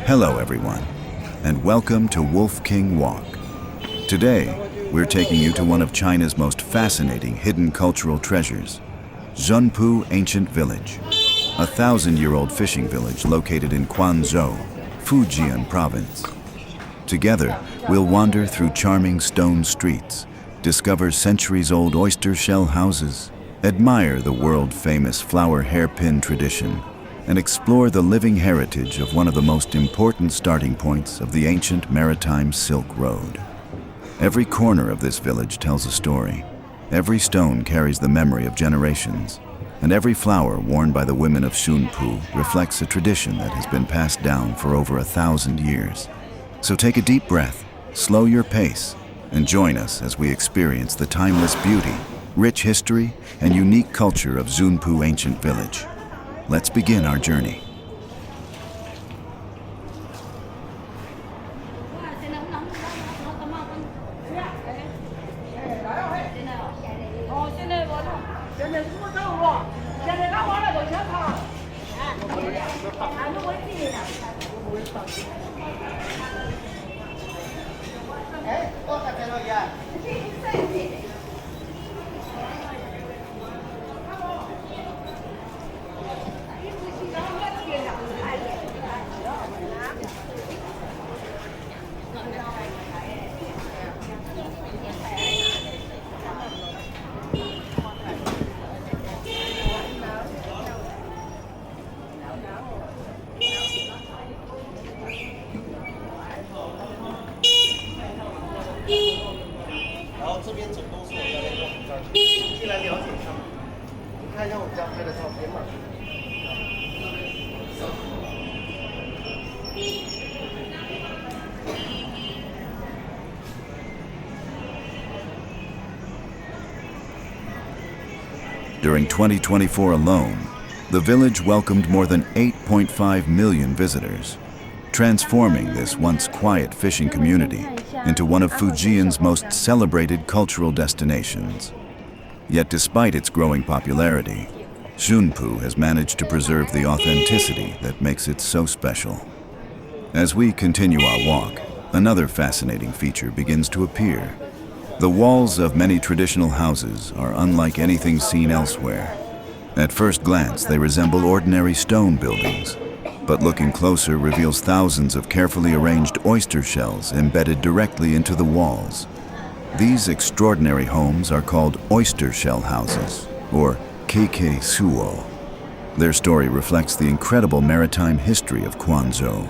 Hello everyone, and welcome to WOLFKING WALK. Today, we're taking you to one of China's most fascinating hidden cultural treasures, Xunpu Ancient Village, a 1,000-year-old fishing village located in Quanzhou, Fujian Province. Together, we'll wander through charming stone streets, discover centuries-old oyster-shell houses, admire the world-famous flower hairpin tradition, and explore the living heritage of one of the most important starting points of the ancient Maritime Silk Road. Every corner of this village tells a story. Every stone carries the memory of generations, and every flower worn by the women of Xunpu reflects a tradition that has been passed down for over 1,000 years. So take a deep breath, slow your pace, and join us as we experience the timeless beauty, rich history, and unique culture of Xunpu Ancient Village. Let's begin our journey. During 2024 alone, the village welcomed more than 8.5 million visitors, transforming this once quiet fishing community into one of Fujian's most celebrated cultural destinations. Yet despite its growing popularity, Xunpu has managed to preserve the authenticity that makes it so special. As we continue our walk, another fascinating feature begins to appear. The walls of many traditional houses are unlike anything seen elsewhere. At first glance, they resemble ordinary stone buildings, but looking closer reveals thousands of carefully arranged oyster shells embedded directly into the walls. These extraordinary homes are called oyster-shell houses, or keike suo. Their story reflects the incredible maritime history of Quanzhou.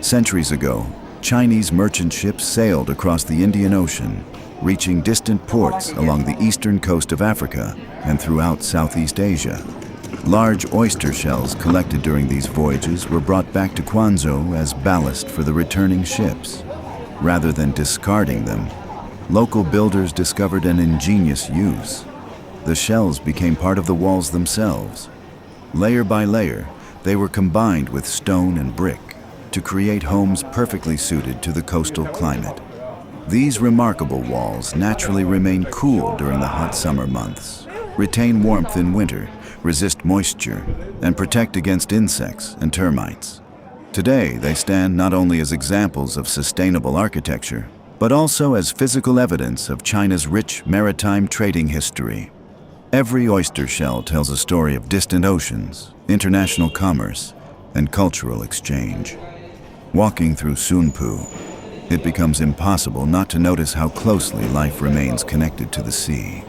Centuries ago, Chinese merchant ships sailed across the Indian Ocean, reaching distant ports along the eastern coast of Africa and throughout Southeast Asia. Large oyster shells collected during these voyages were brought back to Quanzhou as ballast for the returning ships. Rather than discarding them, local builders discovered an ingenious use. The shells became part of the walls themselves. Layer by layer, they were combined with stone and brick to create homes perfectly suited to the coastal climate. These remarkable walls naturally remain cool during the hot summer months, retain warmth in winter, resist moisture, and protect against insects and termites. Today, they stand not only as examples of sustainable architecture, but also as physical evidence of China's rich maritime trading history. Every oyster shell tells a story of distant oceans, international commerce, and cultural exchange. Walking through Xunpu, it becomes impossible not to notice how closely life remains connected to the sea.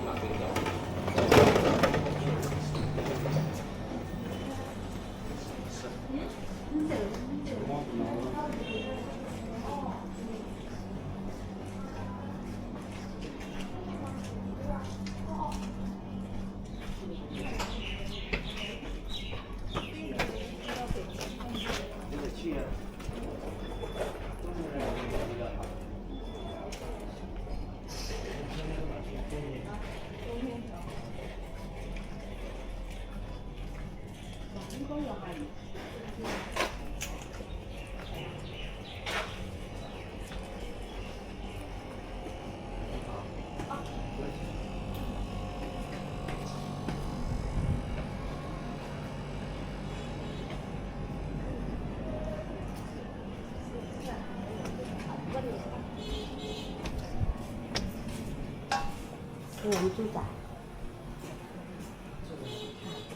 私人住宅。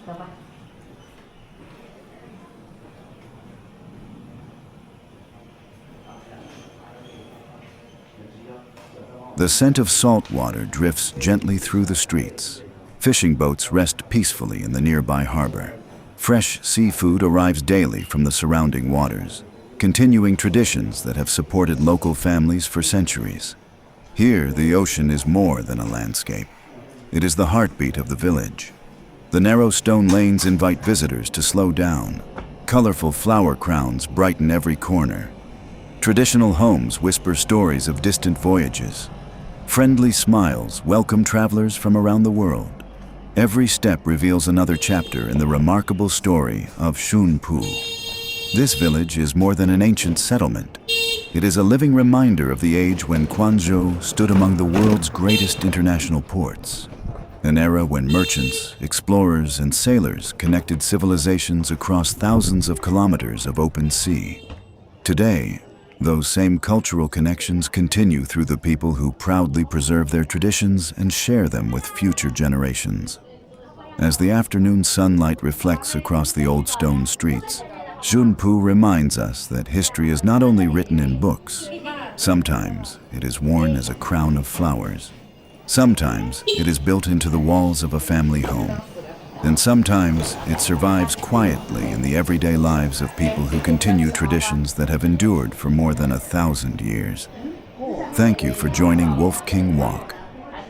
走吧。 The scent of salt water drifts gently through the streets. Fishing boats rest peacefully in the nearby harbor. Fresh seafood arrives daily from the surrounding waters, continuing traditions that have supported local families for centuries. Here, the ocean is more than a landscape. It is the heartbeat of the village. The narrow stone lanes invite visitors to slow down. Colorful flower crowns brighten every corner. Traditional homes whisper stories of distant voyages. Friendly smiles welcome travelers from around the world. Every step reveals another chapter in the remarkable story of Xunpu. This village is more than an ancient settlement. It is a living reminder of the age when Quanzhou stood among the world's greatest international ports. An era when merchants, explorers, and sailors connected civilizations across thousands of kilometers of open sea. Today, those same cultural connections continue through the people who proudly preserve their traditions and share them with future generations. As the afternoon sunlight reflects across the old stone streets, Xunpu reminds us that history is not only written in books. Sometimes it is worn as a crown of flowers. Sometimes it is built into the walls of a family home. And sometimes it survives quietly in the everyday lives of people who continue traditions that have endured for more than 1,000 years. Thank you for joining WOLFKING WALK.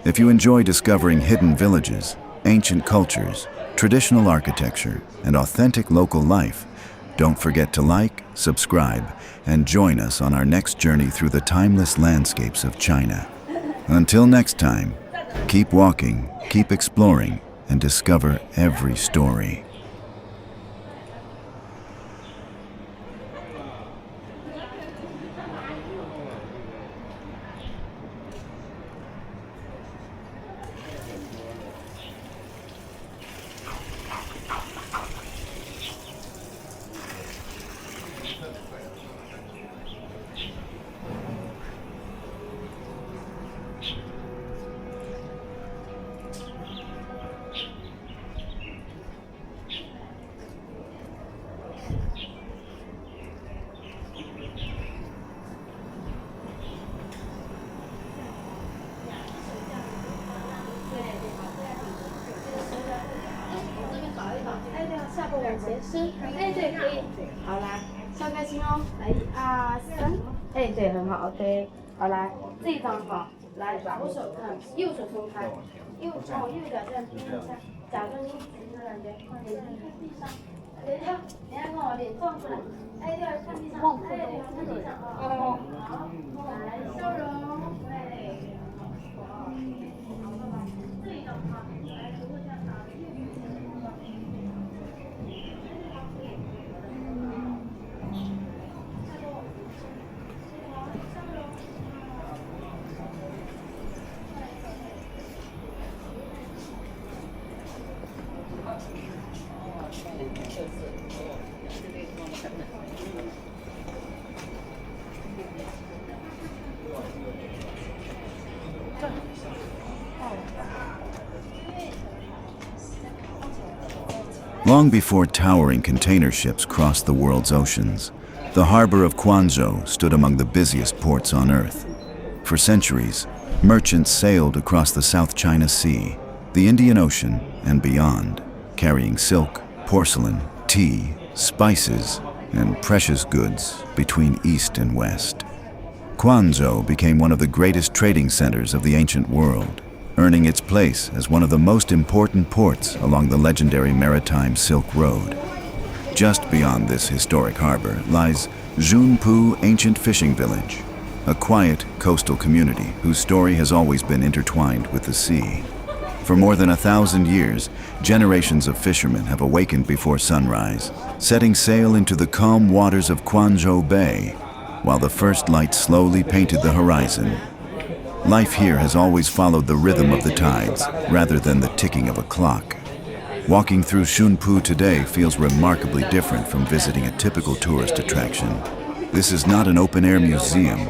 If you enjoy discovering hidden villages, ancient cultures, traditional architecture, and authentic local life, don't forget to like, subscribe, and join us on our next journey through the timeless landscapes of China. Until next time, keep walking, keep exploring, and discover every story.哎，对，可以。好来，上开心哦。来，1、2、3。哎，对，很好。OK，好来，这一张好。来，左手看，右手松开，右脚这样贴一下，假装你举着感觉，眼睛看地上。等一下，看我脸转过来。哎，对，看地上。哎，看地上啊。好，来，笑容。对。这一张好，来，如果这样打。Long before towering container ships crossed the world's oceans, the harbor of Quanzhou stood among the busiest ports on Earth. For centuries, merchants sailed across the South China Sea, the Indian Ocean, and beyond, carrying silk, porcelain, tea, spices, and precious goods between East and West. Quanzhou became one of the greatest trading centers of the ancient world, earning its place as one of the most important ports along the legendary Maritime Silk Road. Just beyond this historic harbor lies Xunpu Ancient Fishing Village, a quiet coastal community whose story has always been intertwined with the sea. For more than 1,000 years, generations of fishermen have awakened before sunrise, setting sail into the calm waters of Quanzhou Bay, while the first light slowly painted the horizon. Life here has always followed the rhythm of the tides, rather than the ticking of a clock. Walking through Xunpu today feels remarkably different from visiting a typical tourist attraction. This is not an open-air museum.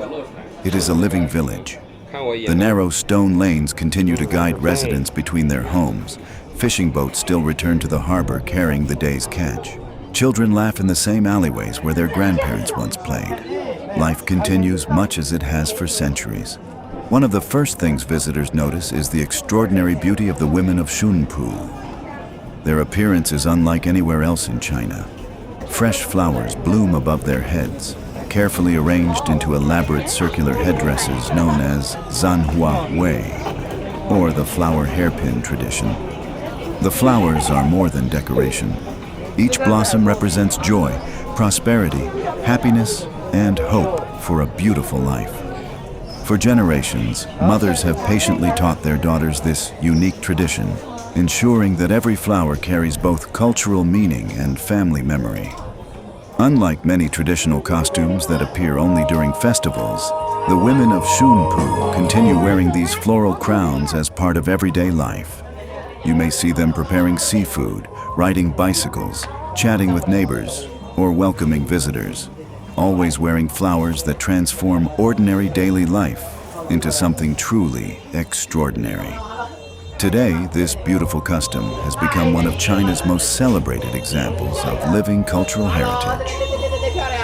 It is a living village, The narrow stone lanes continue to guide residents between their homes. Fishing boats still return to the harbor carrying the day's catch. Children laugh in the same alleyways where their grandparents once played. Life continues much as it has for centuries. One of the first things visitors notice is the extraordinary beauty of the women of Xunpu. Their appearance is unlike anywhere else in China. Fresh flowers bloom above their heads, carefully arranged into elaborate circular headdresses known as Zanhua Wei, or the flower hairpin tradition. The flowers are more than decoration. Each blossom represents joy, prosperity, happiness, and hope for a beautiful life. For generations, mothers have patiently taught their daughters this unique tradition, ensuring that every flower carries both cultural meaning and family memory. Unlike many traditional costumes that appear only during festivals, the women of Xunpu continue wearing these floral crowns as part of everyday life. You may see them preparing seafood, riding bicycles, chatting with neighbors, or welcoming visitors, always wearing flowers that transform ordinary daily life into something truly extraordinary. Today, this beautiful custom has become one of China's most celebrated examples of living cultural heritage.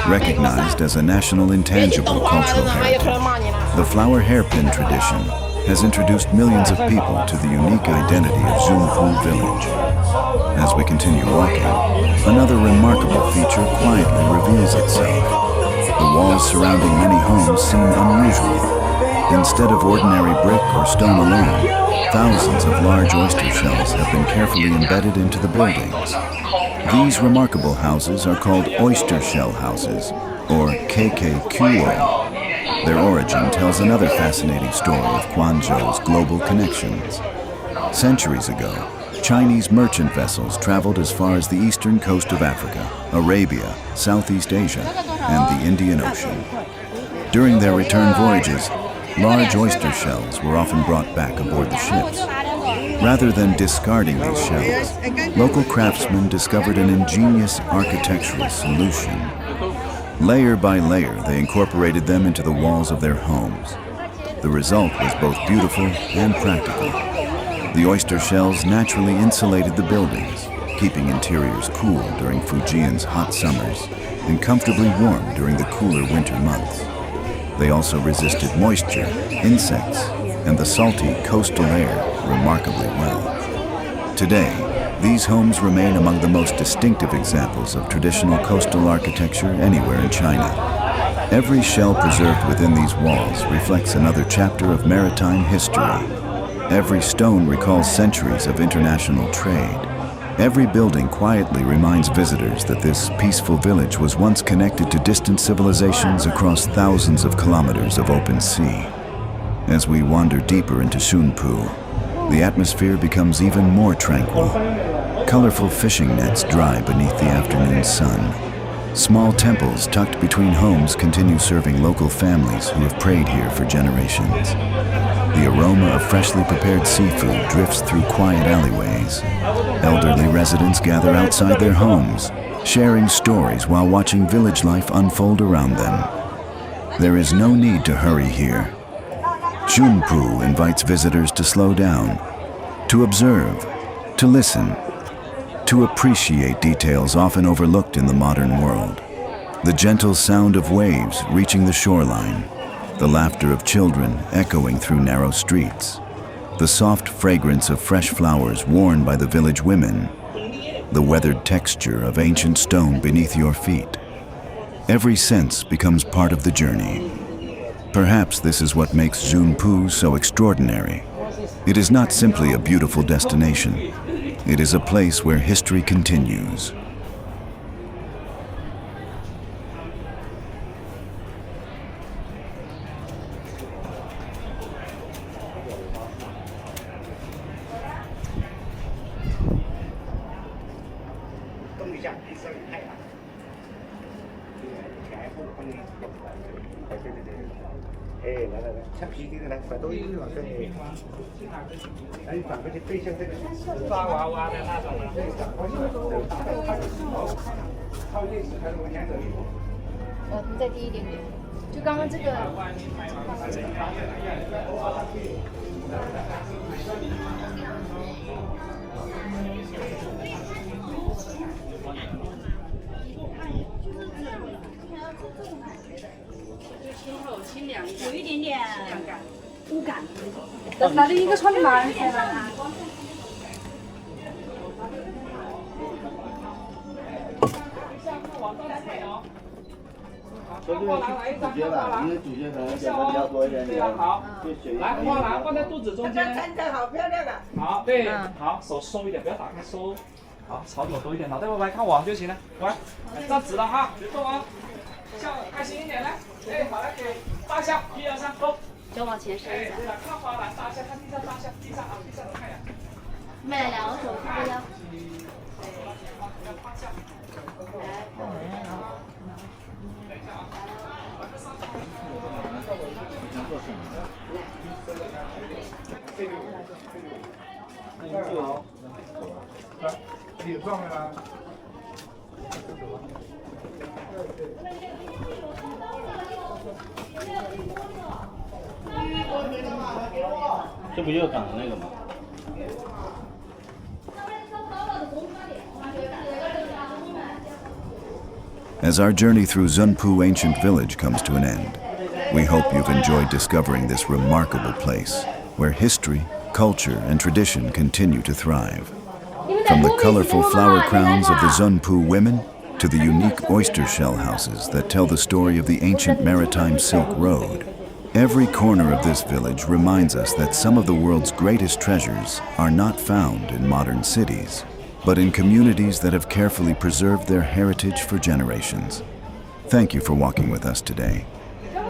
Recognized as a national intangible cultural heritage, the flower hairpin tradition has introduced millions of people to the unique identity of Xunpu village. As we continue walking, another remarkable feature quietly reveals itself. The walls surrounding many homes seem unusual. Instead of ordinary brick or stone alone, thousands of large oyster shells have been carefully embedded into the buildings. These remarkable houses are called oyster-shell houses, or KKQO. Their origin tells another fascinating story of Guangzhou's global connections. Centuries ago, Chinese merchant vessels traveled as far as the eastern coast of Africa, Arabia, Southeast Asia, and the Indian Ocean. During their return voyages, large oyster shells were often brought back aboard the ships. Rather than discarding these shells, local craftsmen discovered an ingenious architectural solution. Layer by layer, they incorporated them into the walls of their homes. The result was both beautiful and practical. The oyster shells naturally insulated the buildings, keeping interiors cool during Fujian's hot summers and comfortably warm during the cooler winter months. They also resisted moisture, insects, and the salty coastal air remarkably well. Today, these homes remain among the most distinctive examples of traditional coastal architecture anywhere in China. Every shell preserved within these walls reflects another chapter of maritime history. Every stone recalls centuries of international trade. Every building quietly reminds visitors that this peaceful village was once connected to distant civilizations across thousands of kilometers of open sea. As we wander deeper into Xunpu, the atmosphere becomes even more tranquil. Colorful fishing nets dry beneath the afternoon sun. Small temples tucked between homes continue serving local families who have prayed here for generations. The aroma of freshly prepared seafood drifts through quiet alleyways. Elderly residents gather outside their homes, sharing stories while watching village life unfold around them. There is no need to hurry here. Xunpu invites visitors to slow down, to observe, to listen, to appreciate details often overlooked in the modern world. The gentle sound of waves reaching the shoreline, the laughter of children echoing through narrow streets, the soft fragrance of fresh flowers worn by the village women, the weathered texture of ancient stone beneath your feet. Every sense becomes part of the journey. Perhaps this is what makes Xunpu so extraordinary. It is not simply a beautiful destination. It is a place where history continues. 你再低一点点。就刚刚这个。有一点点污感。哪里一个窗帘拿来了？这个是主角了，因为主角可能讲的比较多一点点。好，就选来花篮放在肚子中间。看着好漂亮啊！好，对，好，手收一点，不要打开收。好，朝左多一点，脑袋歪歪看我就行了。乖，站直了哈，别动啊，笑得开心一点来。哎，好了，给大象，1、2、3，走。脚往前伸一下。对了，看花篮，大象，看地上大象，地上啊，地上看呀。妹，两个手扶着腰。你撞了吗？这不就是港的那个吗？ As our journey through Xunpu ancient village comes to an end, we hope you've enjoyed discovering this remarkable place where history, culture, and tradition continue to thrive. From the colorful flower crowns of the Xunpu women to the unique oyster-shell houses that tell the story of the ancient Maritime Silk Road, every corner of this village reminds us that some of the world's greatest treasures are not found in modern cities, but in communities that have carefully preserved their heritage for generations. Thank you for walking with us today.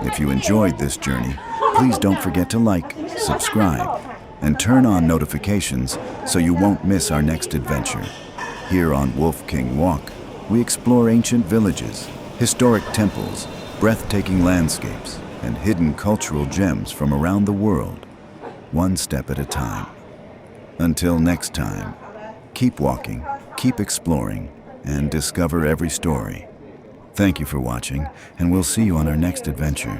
If you enjoyed this journey, please don't forget to like, subscribe, and turn on notifications so you won't miss our next adventure. Here on WOLFKING WALK, we explore ancient villages, historic temples, breathtaking landscapes, and hidden cultural gems from around the world, one step at a time. Until next time, keep walking, keep exploring, and discover every story. Thank you for watching, and we'll see you on our next adventure.